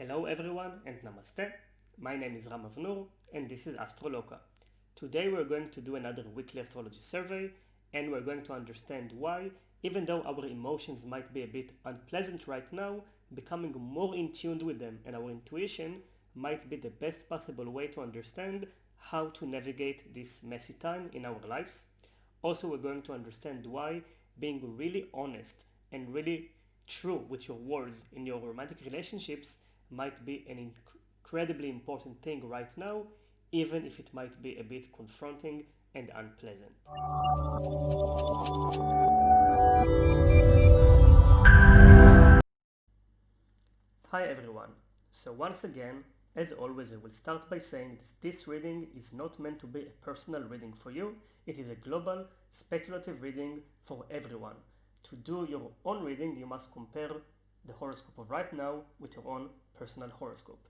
Hello everyone and Namaste. My name is Ram Avnur and this is Astrology. Today we're going to do another weekly astrology survey and we're going to understand why, even though our emotions might be a bit unpleasant right now, becoming more in tune with them and our intuition might be the best possible way to understand how to navigate this messy time in our lives. Also, we're going to understand why being really honest and really true with your words in your romantic relationships might be an incredibly important thing right now, even if it might be a bit confronting and unpleasant. Hi everyone. So once again, as always, I will start by saying that this reading is not meant to be a personal reading for you. It is a global, speculative reading for everyone. To do your own reading, you must compare the horoscope of right now with your own personal horoscope.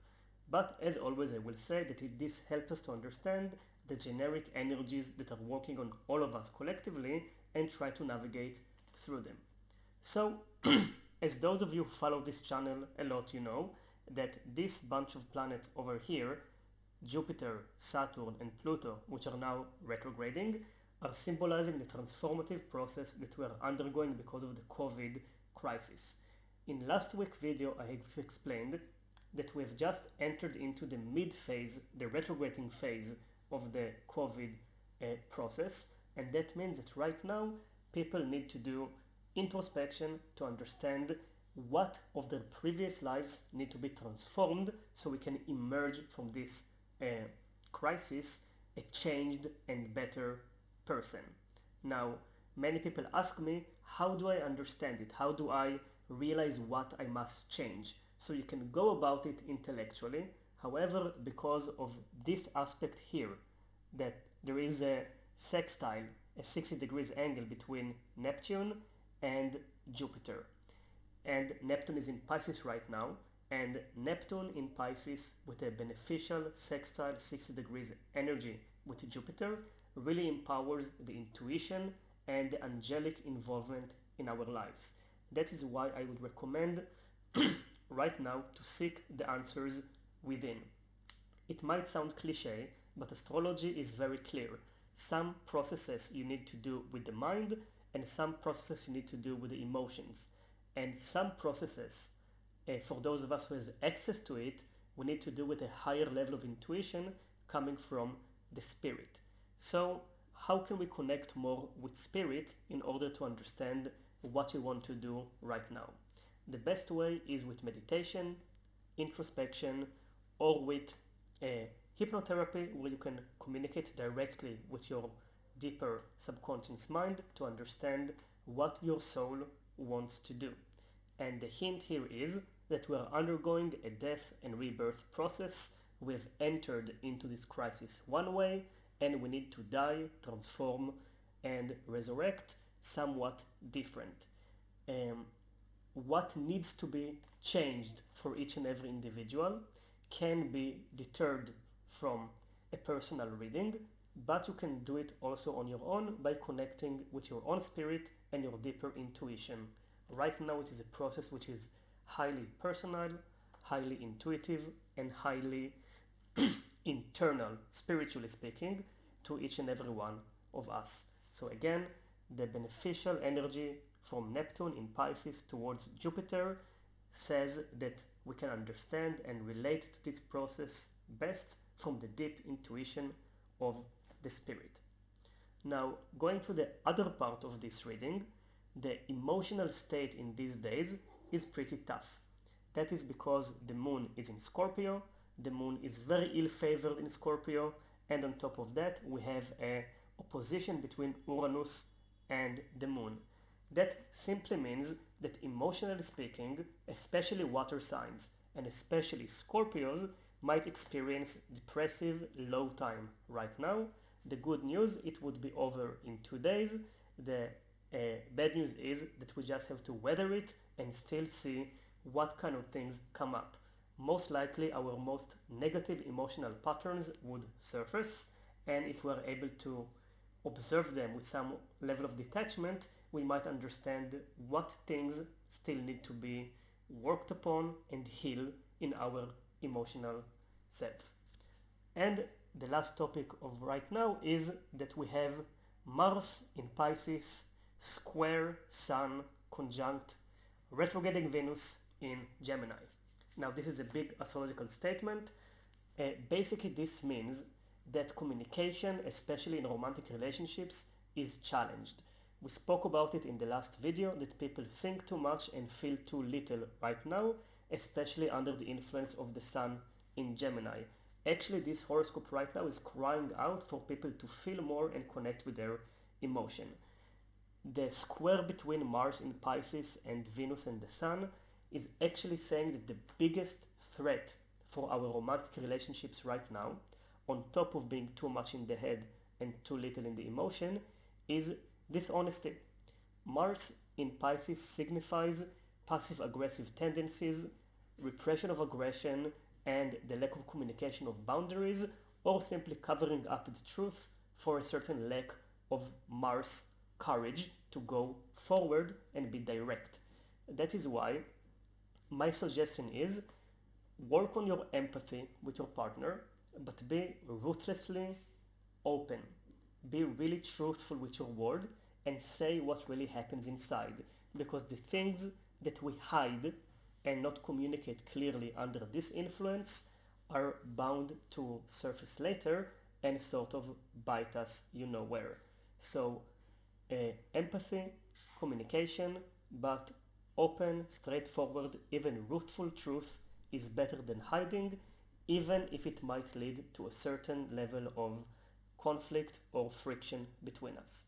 But as always, I will say that this helps us to understand the generic energies that are working on all of us collectively and try to navigate through them. So, as those of you who follow this channel a lot, you know that this bunch of planets over here, Jupiter, Saturn and Pluto, which are now retrograding, are symbolizing the transformative process that we are undergoing because of the COVID crisis. In last week's video, I have explained that we have just entered into the mid-phase, the retrograding phase of the COVID process, and that means that right now people need to do introspection to understand what of their previous lives need to be transformed so we can emerge from this crisis a changed and better person. Now, many people ask me, how do I understand it? How do I realize what I must change? So you can go about it intellectually. However, because of this aspect here, that there is a sextile, a 60 degrees angle between Neptune and Jupiter. And Neptune is in Pisces right now, and Neptune in Pisces with a beneficial sextile 60 degrees energy with Jupiter really empowers the intuition and the angelic involvement in our lives. That is why I would recommend right now to seek the answers within. It might sound cliche, but astrology is very clear. Some processes you need to do with the mind and some processes you need to do with the emotions. And some processes, for those of us who has access to it, we need to do with a higher level of intuition coming from the spirit. So how can we connect more with spirit in order to understand what we want to do right now? The best way is with meditation, introspection, or with hypnotherapy, where you can communicate directly with your deeper subconscious mind to understand what your soul wants to do. And the hint here is that we are undergoing a death and rebirth process. We've entered into this crisis one way, and we need to die, transform, and resurrect somewhat different. What needs to be changed for each and every individual can be deterred from a personal reading, but you can do it also on your own by connecting with your own spirit and your deeper intuition. Right now it is a process which is highly personal, highly intuitive, and highly internal, spiritually speaking, to each and every one of us. So again, the beneficial energy from Neptune in Pisces towards Jupiter says that we can understand and relate to this process best from the deep intuition of the spirit. Now, going to the other part of this reading, the emotional state in these days is pretty tough. That is because the moon is in Scorpio, the moon is very ill-favored in Scorpio, and on top of that we have a opposition between Uranus and the moon. That simply means that emotionally speaking, especially water signs and especially Scorpios might experience depressive low time right now. The good news, it would be over in 2 days. The bad news is that we just have to weather it and still see what kind of things come up. Most likely our most negative emotional patterns would surface, and if we are able to observe them with some level of detachment, we might understand what things still need to be worked upon and healed in our emotional self. And the last topic of right now is that we have Mars in Pisces, square Sun, conjunct retrograding Venus in Gemini. Now this is a big astrological statement. Basically this means that communication, especially in romantic relationships, is challenged. We spoke about it in the last video that people think too much and feel too little right now, especially under the influence of the Sun in Gemini. Actually, this horoscope right now is crying out for people to feel more and connect with their emotion. The square between Mars in Pisces and Venus and the Sun is actually saying that the biggest threat for our romantic relationships right now, on top of being too much in the head and too little in the emotion, is dishonesty. Mars in Pisces signifies passive-aggressive tendencies, repression of aggression, and the lack of communication of boundaries, or simply covering up the truth for a certain lack of Mars courage to go forward and be direct. That is why my suggestion is work on your empathy with your partner, but be ruthlessly open. Be really truthful with your word and say what really happens inside, because the things that we hide and not communicate clearly under this influence are bound to surface later and sort of bite us you know where. So empathy, communication, but open, straightforward, even truthful truth is better than hiding, even if it might lead to a certain level of conflict or friction between us.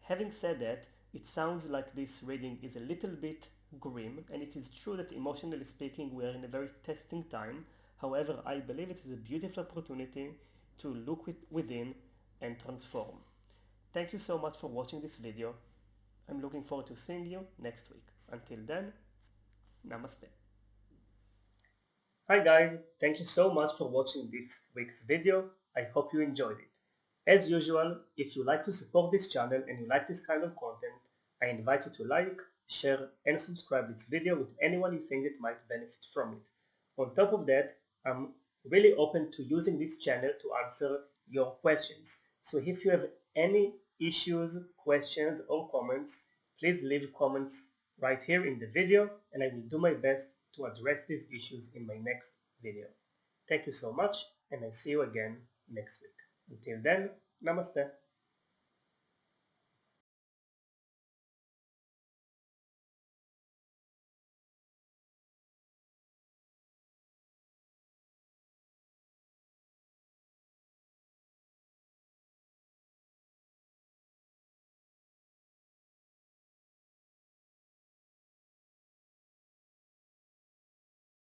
Having said that, it sounds like this reading is a little bit grim, and it is true that emotionally speaking we are in a very testing time. However, I believe it is a beautiful opportunity to look within and transform. Thank you so much for watching this video. I'm looking forward to seeing you next week. Until then, namaste. Hi guys, thank you so much for watching this week's video. I hope you enjoyed it. As usual, if you like to support this channel and you like this kind of content, I invite you to like, share and subscribe this video with anyone you think that might benefit from it. On top of that, I'm really open to using this channel to answer your questions. So if you have any issues, questions or comments, please leave comments right here in the video and I will do my best to address these issues in my next video. Thank you so much and I see you again next week. Until then, namaste.